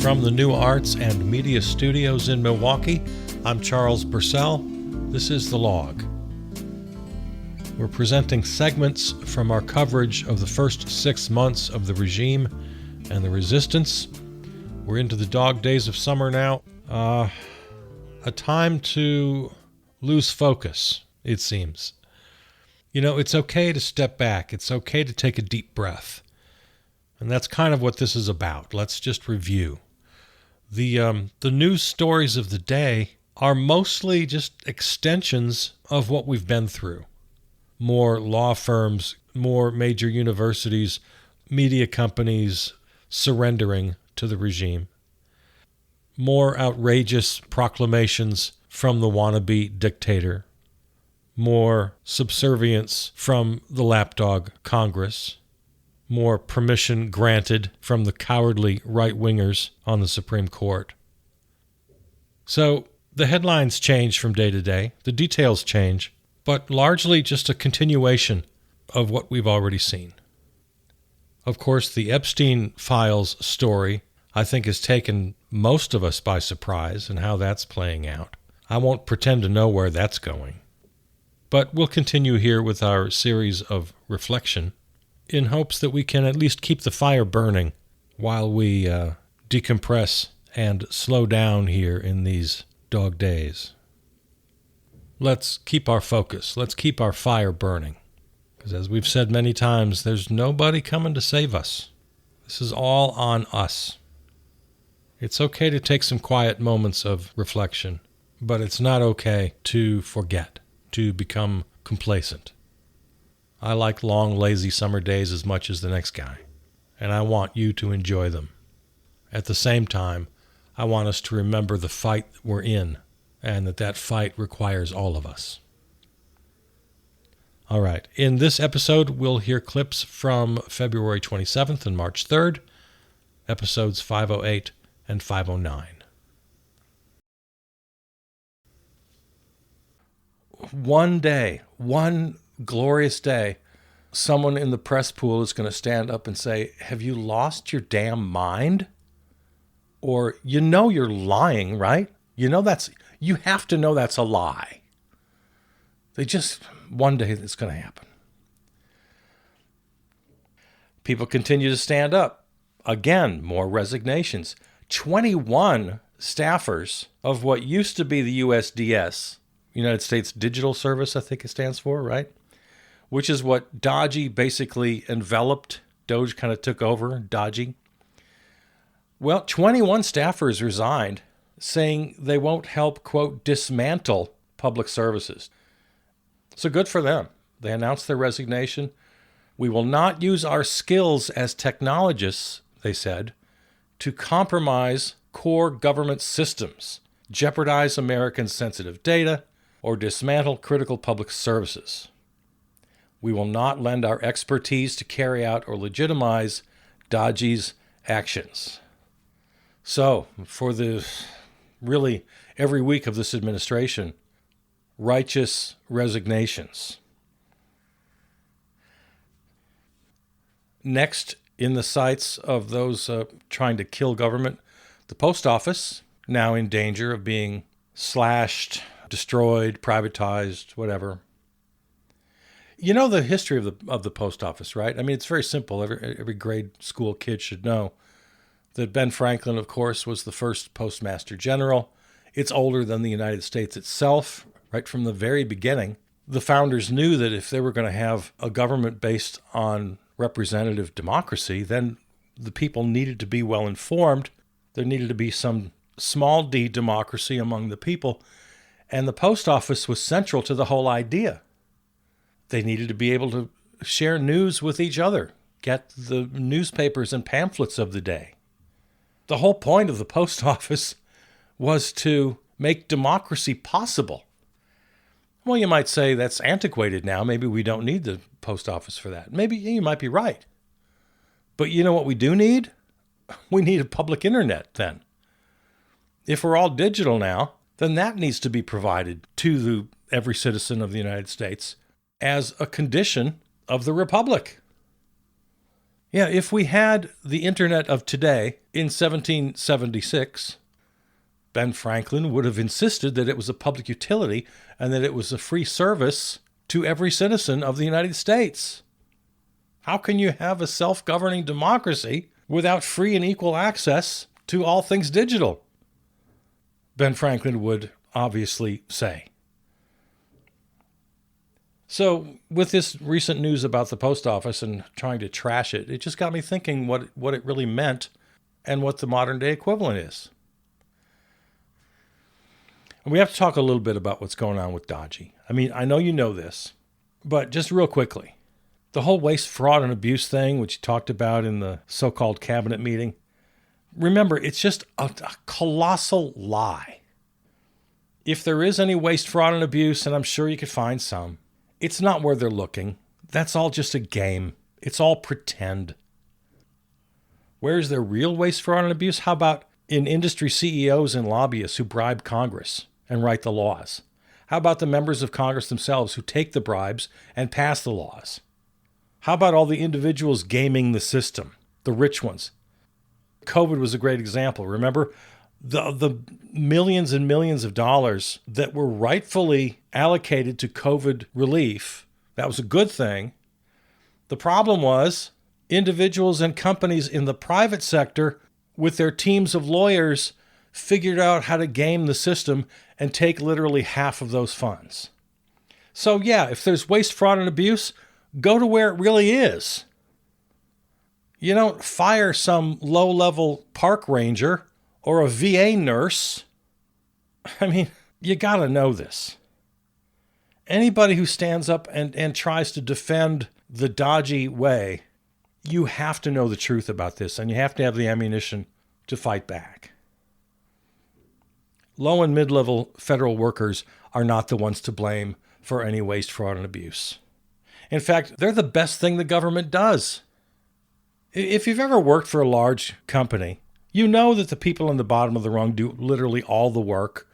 From the New Arts and Media Studios in Milwaukee, I'm Charles Purcell. This is The Log. We're presenting segments from our coverage of the first 6 months of the regime and the resistance. We're into the dog days of summer now. A time to lose focus, it seems. You know, it's okay to step back. It's okay to take a deep breath. And that's kind of what this is about. Let's just review. The news stories of the day are mostly just extensions of what we've been through. More law firms, more major universities, media companies surrendering to the regime. More outrageous proclamations from the wannabe dictator. More subservience from the lapdog Congress. More permission granted from the cowardly right-wingers on the Supreme Court. So the headlines change from day to day. The details change, but largely just a continuation of what we've already seen. Of course, the Epstein files story, I think, has taken most of us by surprise and how that's playing out. I won't pretend to know where that's going. But we'll continue here with our series of reflection in hopes that we can at least keep the fire burning while we decompress and slow down here in these dog days. Let's keep our focus. Let's keep our fire burning. Because as we've said many times, there's nobody coming to save us. This is all on us. It's okay to take some quiet moments of reflection, but it's not okay to forget, to become complacent. I like long, lazy summer days as much as the next guy, and I want you to enjoy them. At the same time, I want us to remember the fight that we're in, and that fight requires all of us. All right, in this episode, we'll hear clips from February 27th and March 3rd, episodes 508 and 509. One day, one glorious day, someone in the press pool is going to stand up and say, "Have you lost your damn mind?" Or, "You know you're lying, right? You have to know that's a lie." One day it's going to happen. People continue to stand up. Again, more resignations. 21 staffers of what used to be the USDS, United States Digital Service, I think it stands for, right? Which is what Dodgy basically enveloped. Doge kind of took over Dodgy. Well, 21 staffers resigned, saying they won't help, quote, dismantle public services. So good for them. They announced their resignation. "We will not use our skills as technologists," they said, "to compromise core government systems, jeopardize American sensitive data, or dismantle critical public services. We will not lend our expertise to carry out or legitimize Dodgy's actions." So, for really every week of this administration, righteous resignations. Next, in the sights of those trying to kill government, the post office, now in danger of being slashed, destroyed, privatized, whatever. You know the history of the post office, right? I mean, it's very simple. Every grade school kid should know that Ben Franklin, of course, was the first postmaster general. It's older than the United States itself. Right from the very beginning, the founders knew that if they were going to have a government based on representative democracy, then the people needed to be well informed. There needed to be some small d democracy among the people. And the post office was central to the whole idea. They needed to be able to share news with each other, get the newspapers and pamphlets of the day. The whole point of the post office was to make democracy possible. Well, you might say that's antiquated now. Maybe we don't need the post office for that. Maybe you might be right. But you know what we do need? We need a public internet then. If we're all digital now, then that needs to be provided to every citizen of the United States as a condition of the republic. Yeah, if we had the internet of today in 1776, Ben Franklin would have insisted that it was a public utility and that it was a free service to every citizen of the United States. How can you have a self-governing democracy without free and equal access to all things digital? Ben Franklin would obviously say. So with this recent news about the post office and trying to trash it, it just got me thinking what it really meant and what the modern day equivalent is. And we have to talk a little bit about what's going on with Dodgy. I mean, I know you know this, but just real quickly, the whole waste, fraud, and abuse thing, which you talked about in the so-called cabinet meeting, remember, it's just a colossal lie. If there is any waste, fraud, and abuse, and I'm sure you could find some, it's not where they're looking. That's all just a game. It's all pretend. Where's there real waste, fraud, and abuse? How about in industry CEOs and lobbyists who bribe Congress and write the laws? How about the members of Congress themselves who take the bribes and pass the laws? How about all the individuals gaming the system, the rich ones? COVID was a great example. Remember the millions and millions of dollars that were rightfully allocated to COVID relief? That was a good thing. The problem was individuals and companies in the private sector with their teams of lawyers figured out how to game the system and take literally half of those funds. So yeah, if there's waste, fraud, and abuse, go to where it really is. You don't fire some low-level park ranger or a VA nurse. I mean, you gotta know this. Anybody who stands up and tries to defend the dodgy way, you have to know the truth about this, and you have to have the ammunition to fight back. Low and mid-level federal workers are not the ones to blame for any waste, fraud, and abuse. In fact, they're the best thing the government does. If you've ever worked for a large company, you know that the people on the bottom of the rung do literally all the work,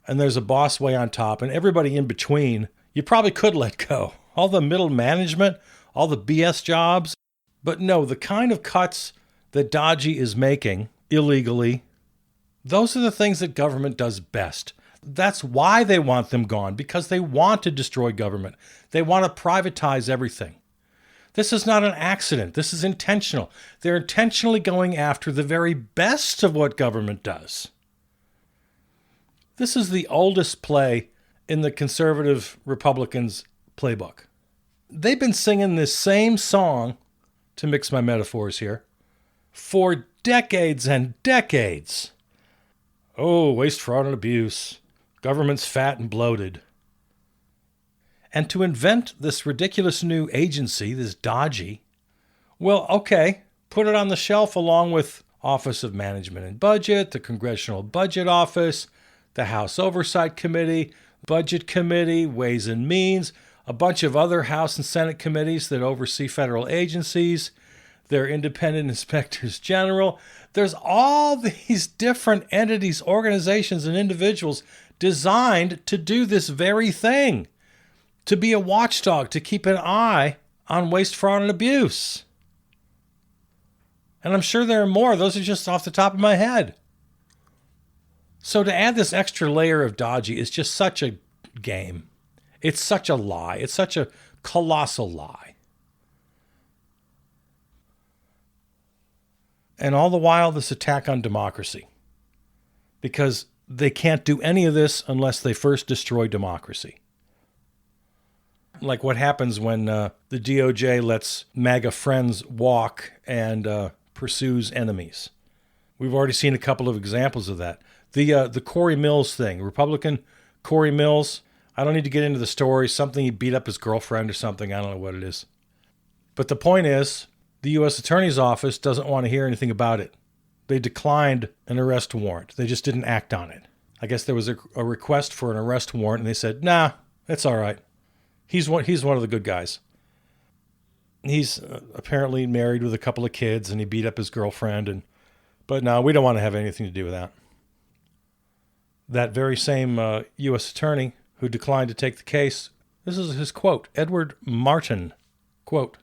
and there's a boss way on top, and everybody in between, you probably could let go. All the middle management, all the BS jobs. But no, the kind of cuts that Dodgy is making illegally, those are the things that government does best. That's why they want them gone, because they want to destroy government. They want to privatize everything. This is not an accident. This is intentional. They're intentionally going after the very best of what government does. This is the oldest play in the conservative Republicans' playbook. They've been singing this same song, to mix my metaphors here, for decades and decades. Oh, waste, fraud, and abuse. Government's fat and bloated. And to invent this ridiculous new agency, this Dodgy, well, okay, put it on the shelf along with Office of Management and Budget, the Congressional Budget Office, the House Oversight Committee, Budget Committee, Ways and Means, a bunch of other House and Senate committees that oversee federal agencies, their independent inspectors general. There's all these different entities, organizations, and individuals designed to do this very thing, to be a watchdog, to keep an eye on waste, fraud, and abuse. And I'm sure there are more. Those are just off the top of my head. So to add this extra layer of Dodgy is just such a game. It's such a lie. It's such a colossal lie. And all the while, this attack on democracy. Because they can't do any of this unless they first destroy democracy. Like what happens when the DOJ lets MAGA friends walk and pursues enemies. We've already seen a couple of examples of that. The Corey Mills thing, Republican Corey Mills, I don't need to get into the story, something he beat up his girlfriend or something, I don't know what it is. But the point is, the U.S. Attorney's Office doesn't want to hear anything about it. They declined an arrest warrant. They just didn't act on it. I guess there was a request for an arrest warrant, and they said, nah, it's all right. He's one of the good guys. He's apparently married with a couple of kids, and he beat up his girlfriend. But no, we don't want to have anything to do with that. That very same U.S. attorney who declined to take the case, this is his quote, Edward Martin, quote,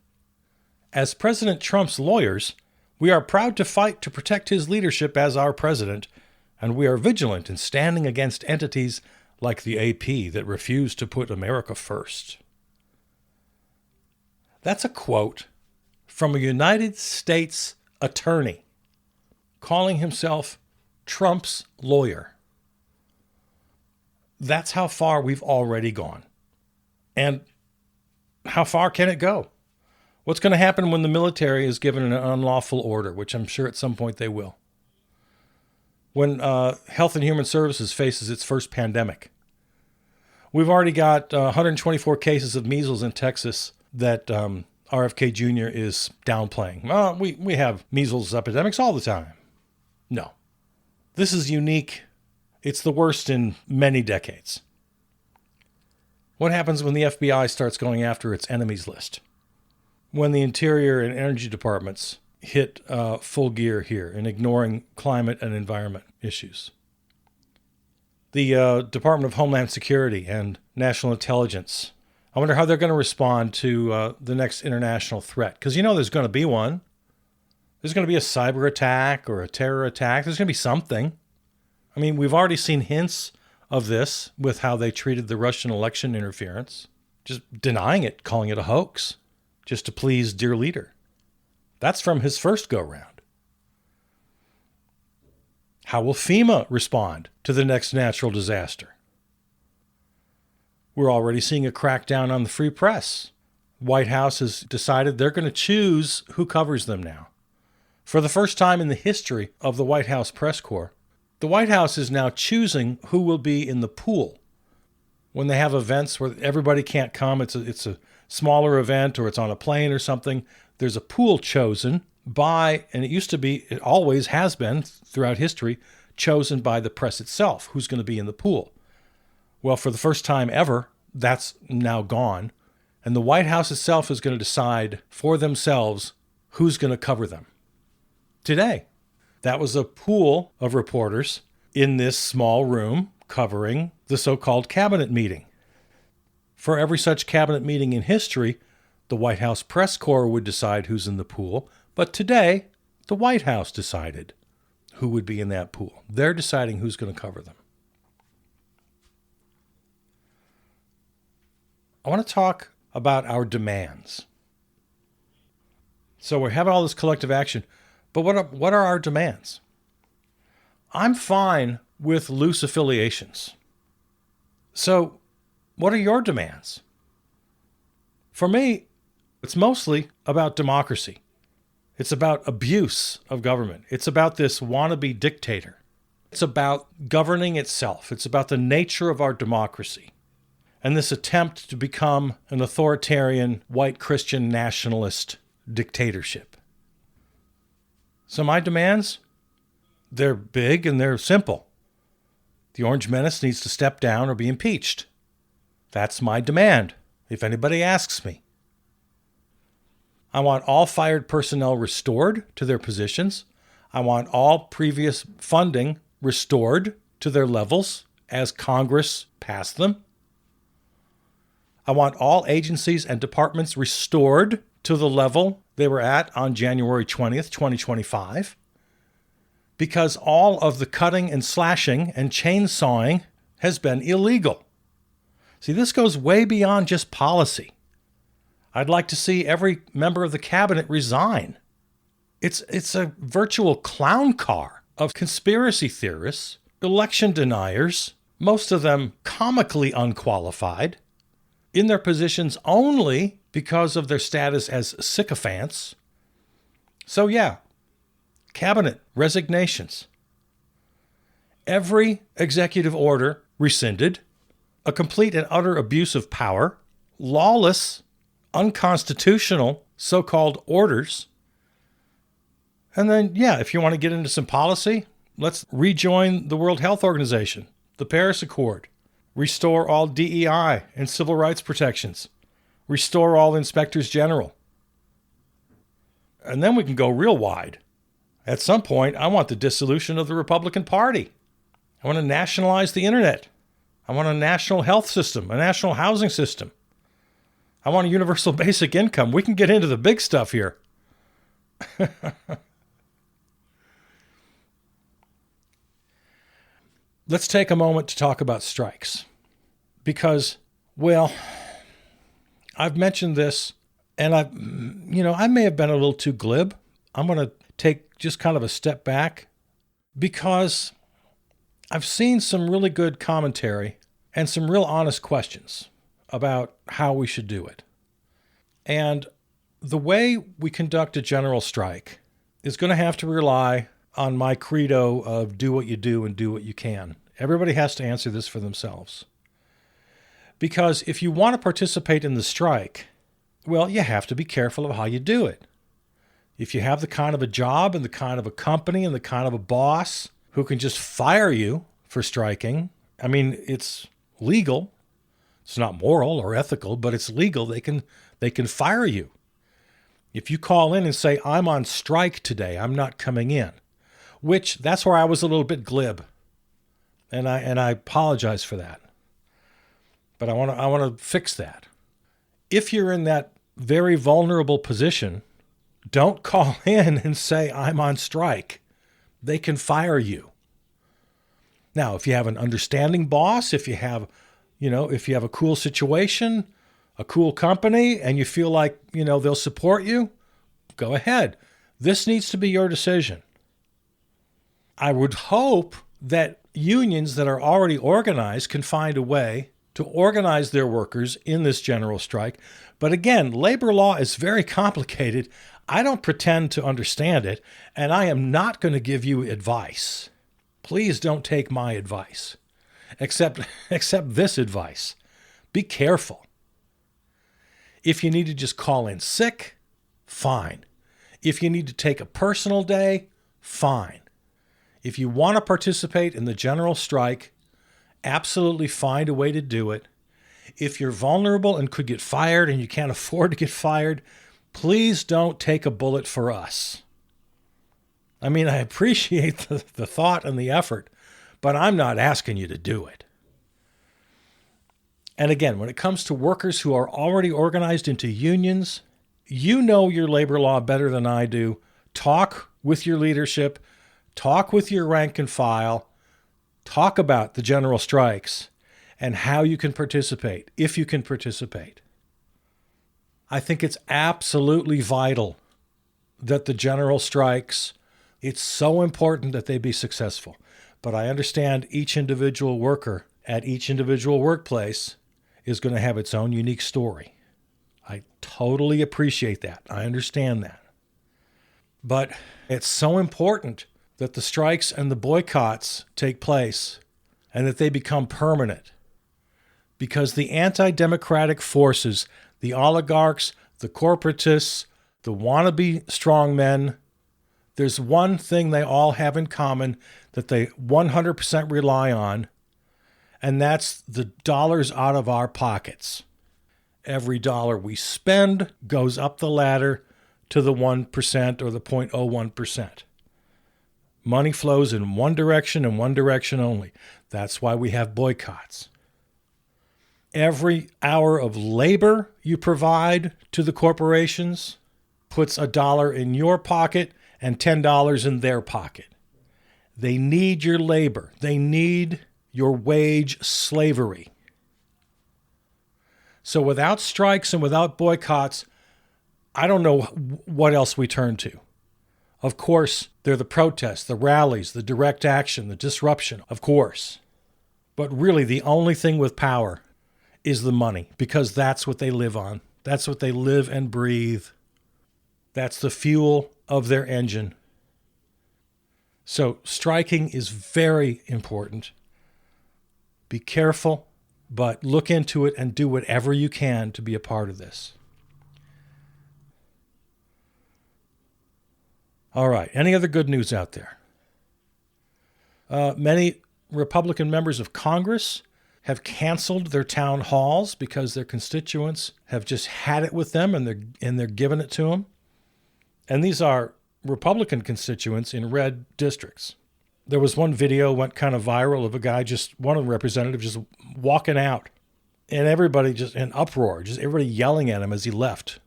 As President Trump's lawyers, we are proud to fight to protect his leadership as our president, and we are vigilant in standing against entities like the AP that refuse to put America first. That's a quote from a United States attorney calling himself Trump's lawyer. That's how far we've already gone. And how far can it go? What's going to happen when the military is given an unlawful order, which I'm sure at some point they will? When Health and Human Services faces its first pandemic. We've already got 124 cases of measles in Texas that RFK Jr. is downplaying. Well, we have measles epidemics all the time. No. This is unique. It's the worst in many decades. What happens when the FBI starts going after its enemies list? When the Interior and Energy departments hit full gear here in ignoring climate and environment issues? The Department of Homeland Security and National Intelligence, I wonder how they're going to respond to the next international threat. Because there's going to be one. There's going to be a cyber attack or a terror attack. There's going to be something. I mean, we've already seen hints of this with how they treated the Russian election interference, just denying it, calling it a hoax, just to please dear leader. That's from his first go-round. How will FEMA respond to the next natural disaster? We're already seeing a crackdown on the free press. White House has decided they're going to choose who covers them now. For the first time in the history of the White House press corps, the White House is now choosing who will be in the pool. When they have events where everybody can't come, it's a smaller event or it's on a plane or something, there's a pool chosen by, and it always has been throughout history, chosen by the press itself, who's going to be in the pool. Well, for the first time ever, that's now gone, and the White House itself is going to decide for themselves who's going to cover them. Today, that was a pool of reporters in this small room covering the so-called cabinet meeting. For every such cabinet meeting in history, the White House press corps would decide who's in the pool, but today, the White House decided who would be in that pool. They're deciding who's going to cover them. I want to talk about our demands. So we're having all this collective action, but what are our demands? I'm fine with loose affiliations. So what are your demands? For me, it's mostly about democracy. It's about abuse of government. It's about this wannabe dictator. It's about governing itself. It's about the nature of our democracy and this attempt to become an authoritarian white Christian nationalist dictatorship. So my demands, they're big and they're simple. The Orange Menace needs to step down or be impeached. That's my demand, if anybody asks me. I want all fired personnel restored to their positions. I want all previous funding restored to their levels as Congress passed them. I want all agencies and departments restored to the level they were at on January 20th, 2025, because all of the cutting and slashing and chainsawing has been illegal. See, this goes way beyond just policy. I'd like to see every member of the cabinet resign. It's a virtual clown car of conspiracy theorists, election deniers, most of them comically unqualified, in their positions only because of their status as sycophants. So yeah, cabinet resignations. Every executive order rescinded, a complete and utter abuse of power, lawless, unconstitutional so-called orders. And then, yeah, if you want to get into some policy, let's rejoin the World Health Organization, the Paris Accord, restore all DEI and civil rights protections, restore all inspectors general. And then we can go real wide. At some point, I want the dissolution of the Republican Party. I want to nationalize the internet. I want a national health system, a national housing system. I want a universal basic income. We can get into the big stuff here. Let's take a moment to talk about strikes. Because, well, I've mentioned this, and I may have been a little too glib. I'm going to take just kind of a step back because I've seen some really good commentary and some real honest questions about how we should do it. And the way we conduct a general strike is going to have to rely on my credo of do what you do and do what you can. Everybody has to answer this for themselves. Because if you want to participate in the strike, well, you have to be careful of how you do it. If you have the kind of a job and the kind of a company and the kind of a boss who can just fire you for striking, I mean, it's legal. It's not moral or ethical, but it's legal. They can fire you. If you call in and say, I'm on strike today, I'm not coming in, which that's where I was a little bit glib. And I apologize for that. But I want to fix that. If you're in that very vulnerable position, don't call in and say, I'm on strike. They can fire you. Now, if you have an understanding boss, if you have a cool situation, a cool company, and you feel like, they'll support you, go ahead. This needs to be your decision. I would hope that unions that are already organized can find a way to organize their workers in this general strike. But again, labor law is very complicated. I don't pretend to understand it, and I am not going to give you advice. Please don't take my advice, except this advice. Be careful. If you need to just call in sick, fine. If you need to take a personal day, fine. If you want to participate in the general strike, absolutely find a way to do it. If you're vulnerable and could get fired and you can't afford to get fired, please don't take a bullet for us. I mean, I appreciate the thought and the effort, but I'm not asking you to do it. And again, when it comes to workers who are already organized into unions, you know your labor law better than I do. Talk with your leadership, talk with your rank and file, talk about the general strikes and how you can participate, if you can participate. I think it's absolutely vital that the general strikes, it's so important that they be successful. But I understand each individual worker at each individual workplace is going to have its own unique story. I totally appreciate that. I understand that. But it's so important that the strikes and the boycotts take place and that they become permanent. Because the anti-democratic forces, the oligarchs, the corporatists, the wannabe strongmen, there's one thing they all have in common that they 100% rely on, and that's the dollars out of our pockets. Every dollar we spend goes up the ladder to the 1% or the 0.01%. Money flows in one direction and one direction only. That's why we have boycotts. Every hour of labor you provide to the corporations puts $1 in your pocket and $10 in their pocket. They need your labor. They need your wage slavery. So without strikes and without boycotts, I don't know what else we turn to. Of course, they're the protests, the rallies, the direct action, the disruption, of course. But really, the only thing with power is the money, because that's what they live on. That's what they live and breathe. That's the fuel of their engine. So striking is very important. Be careful, but look into it and do whatever you can to be a part of this. All right. Any other good news out there? Many Republican members of Congress have canceled their town halls because their constituents have just had it with them and they're giving it to them. And these are Republican constituents in red districts. There was one video went kind of viral of a guy, one of the representatives just walking out, and everybody just in uproar, just everybody yelling at him as he left.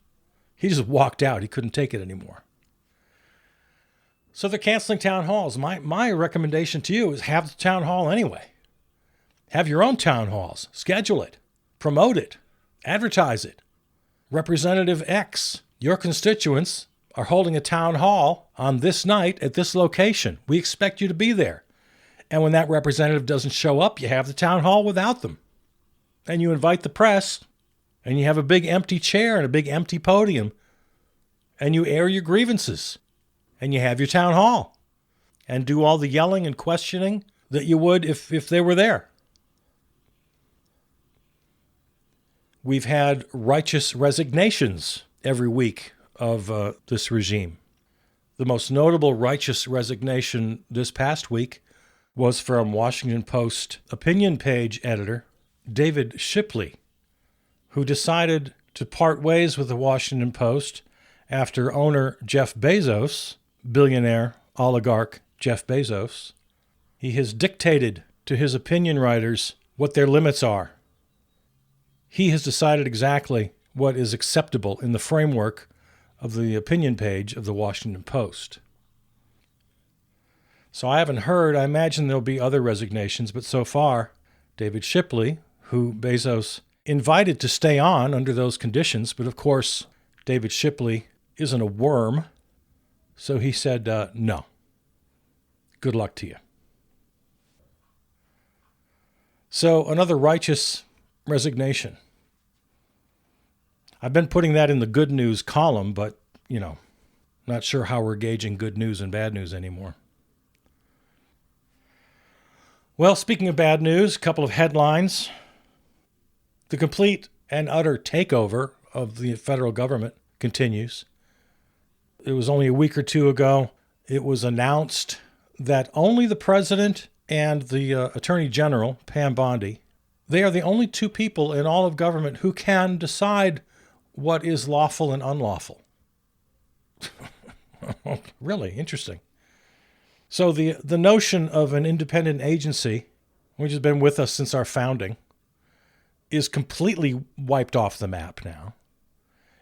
He just walked out. He couldn't take it anymore. So they're canceling town halls. My recommendation to you is have the town hall anyway. Have your own town halls. Schedule it. Promote it. Advertise it. Representative X, your constituents are holding a town hall on this night at this location. We expect you to be there. And when that representative doesn't show up, you have the town hall without them. And you invite the press, and you have a big empty chair and a big empty podium, and you air your grievances, and you have your town hall, and do all the yelling and questioning that you would if they were there. We've had righteous resignations every week of this regime. The most notable righteous resignation this past week was from Washington Post opinion page editor David Shipley, who decided to part ways with the Washington Post after owner Jeff Bezos, billionaire oligarch Jeff Bezos, he has dictated to his opinion writers what their limits are. He has decided exactly what is acceptable in the framework of the opinion page of the Washington Post. So I haven't heard. I imagine there'll be other resignations, but so far, David Shipley, who Bezos invited to stay on under those conditions, but of course, David Shipley isn't a worm, so he said, no. Good luck to you. So another righteous resignation. I've been putting that in the good news column, but, not sure how we're gauging good news and bad news anymore. Well, speaking of bad news, a couple of headlines. The complete and utter takeover of the federal government continues. It was only a week or two ago, it was announced that only the president and the attorney general, Pam Bondi, they are the only two people in all of government who can decide what is lawful and unlawful. Really interesting. So the notion of an independent agency, which has been with us since our founding, is completely wiped off the map now,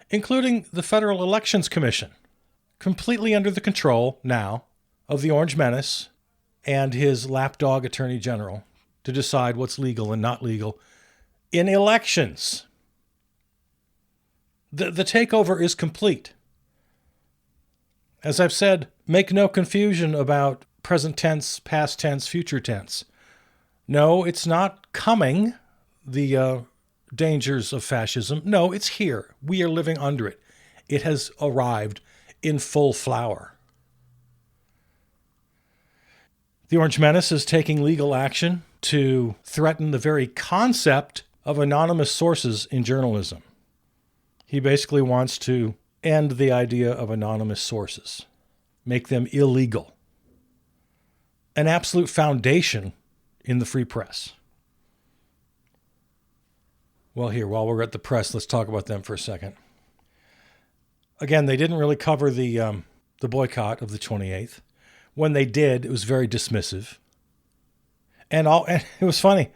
including the Federal Elections Commission, completely under the control now of the Orange Menace and his lapdog attorney general to decide what's legal and not legal in elections. The takeover is complete. As I've said, make no confusion about present tense, past tense, future tense. No, it's not coming, the dangers of fascism. No, it's here. We are living under it. It has arrived in full flower. The Orange Menace is taking legal action to threaten the very concept of anonymous sources in journalism. He basically wants to end the idea of anonymous sources, make them illegal, an absolute foundation in the free press. Well, here, while we're at the press, let's talk about them for a second. Again, they didn't really cover the boycott of the 28th. When they did, it was very dismissive. And it was funny.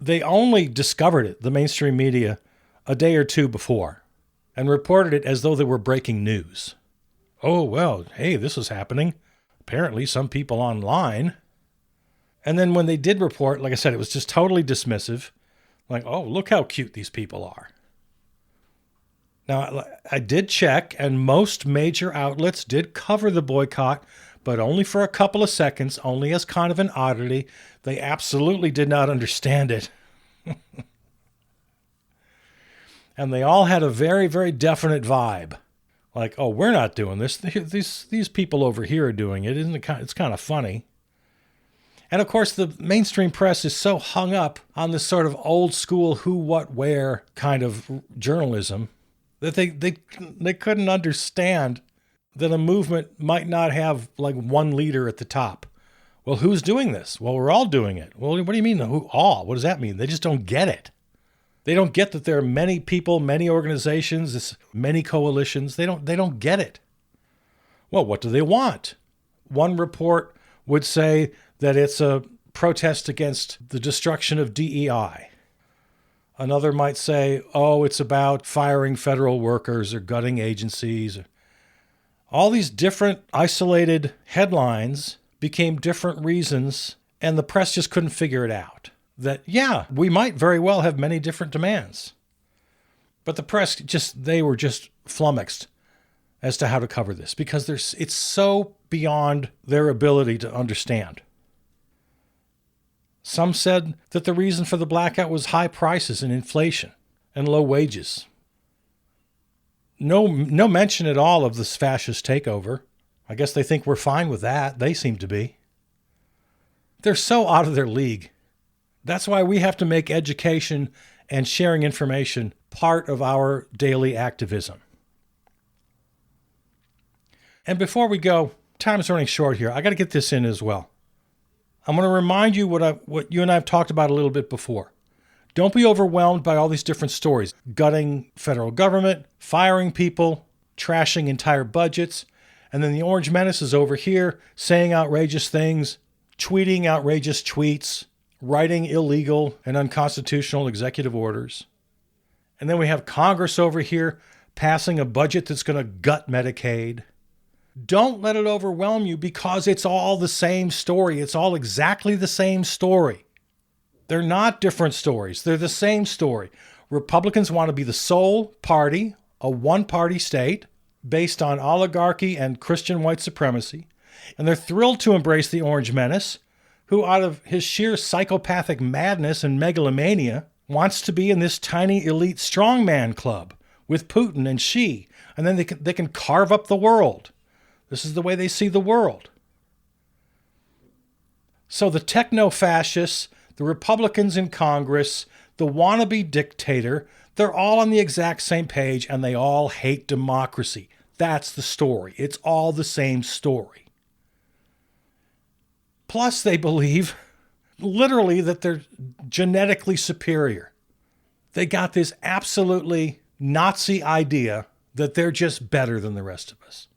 They only discovered it, the mainstream media, a day or two before, and reported it as though they were breaking news. Oh, well, hey, this is happening. Apparently, some people online. And then when they did report, like I said, it was just totally dismissive. Like, oh, look how cute these people are. Now, I did check, and most major outlets did cover the boycott, but only for a couple of seconds, only as kind of an oddity. They absolutely did not understand it. And they all had a very, very definite vibe. Like, oh, we're not doing this. These people over here are doing it. Isn't it? It's kind of funny. And of course, the mainstream press is so hung up on this sort of old school who, what, where kind of journalism that they couldn't understand that a movement might not have like one leader at the top. Well, who's doing this? Well, we're all doing it. Well, what do you mean, who all? What does that mean? They just don't get it. They don't get that there are many people, many organizations, many coalitions. They don't get it. Well, what do they want? One report would say that it's a protest against the destruction of DEI. Another might say, oh, it's about firing federal workers or gutting agencies. All these different isolated headlines became different reasons, and the press just couldn't figure it out. That, yeah, we might very well have many different demands. But the press they were just flummoxed as to how to cover this because it's so beyond their ability to understand. Some said that the reason for the blackout was high prices and inflation and low wages. No mention at all of this fascist takeover. I guess they think we're fine with that. They seem to be. They're so out of their league. That's why we have to make education and sharing information part of our daily activism. And before we go, time's running short here. I got to get this in as well. I'm going to remind you what you and I have talked about a little bit before. Don't be overwhelmed by all these different stories. Gutting federal government, firing people, trashing entire budgets, and then the Orange Menace is over here saying outrageous things, tweeting outrageous tweets, writing illegal and unconstitutional executive orders. And then we have Congress over here passing a budget that's going to gut Medicaid. Don't let it overwhelm you because it's all the same story. It's all exactly the same story. They're not different stories. They're the same story. Republicans want to be the sole party, a one-party state based on oligarchy and Christian white supremacy. And they're thrilled to embrace the Orange Menace, who out of his sheer psychopathic madness and megalomania wants to be in this tiny elite strongman club with Putin and Xi. And then they can carve up the world. This is the way they see the world. So the techno-fascists, the Republicans in Congress, the wannabe dictator, they're all on the exact same page and they all hate democracy. That's the story. It's all the same story. Plus they believe literally that they're genetically superior. They got this absolutely Nazi idea that they're just better than the rest of us.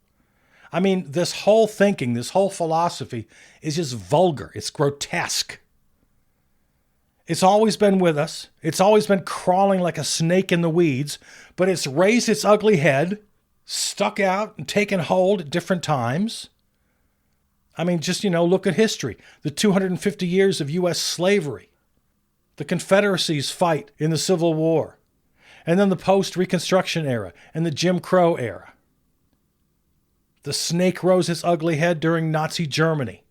I mean, this whole thinking, this whole philosophy is just vulgar. It's grotesque. It's always been with us. It's always been crawling like a snake in the weeds, but it's raised its ugly head, stuck out and taken hold at different times. I mean, just, look at history. The 250 years of U.S. slavery, the Confederacy's fight in the Civil War, and then the post-Reconstruction era and the Jim Crow era. The snake rose its ugly head during Nazi Germany,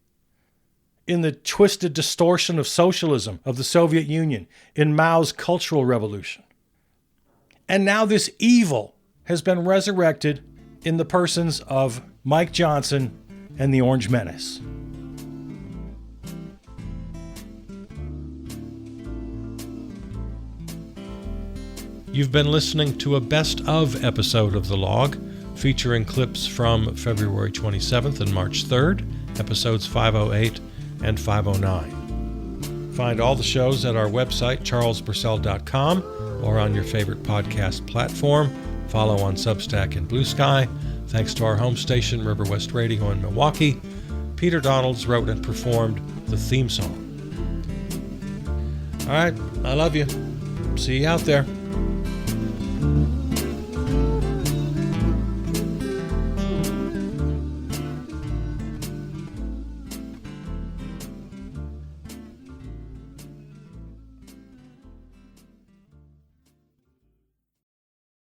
in the twisted distortion of socialism of the Soviet Union, in Mao's Cultural Revolution. And now this evil has been resurrected in the persons of Mike Johnson and the Orange Menace. You've been listening to a best of episode of The Log, featuring clips from February 27th and March 3rd, episodes 508 and 509. Find all the shows at our website, charlesburcell.com, or on your favorite podcast platform. Follow on Substack and Blue Sky. Thanks to our home station, River West Radio in Milwaukee. Peter Donalds wrote and performed the theme song. All right, I love you. See you out there.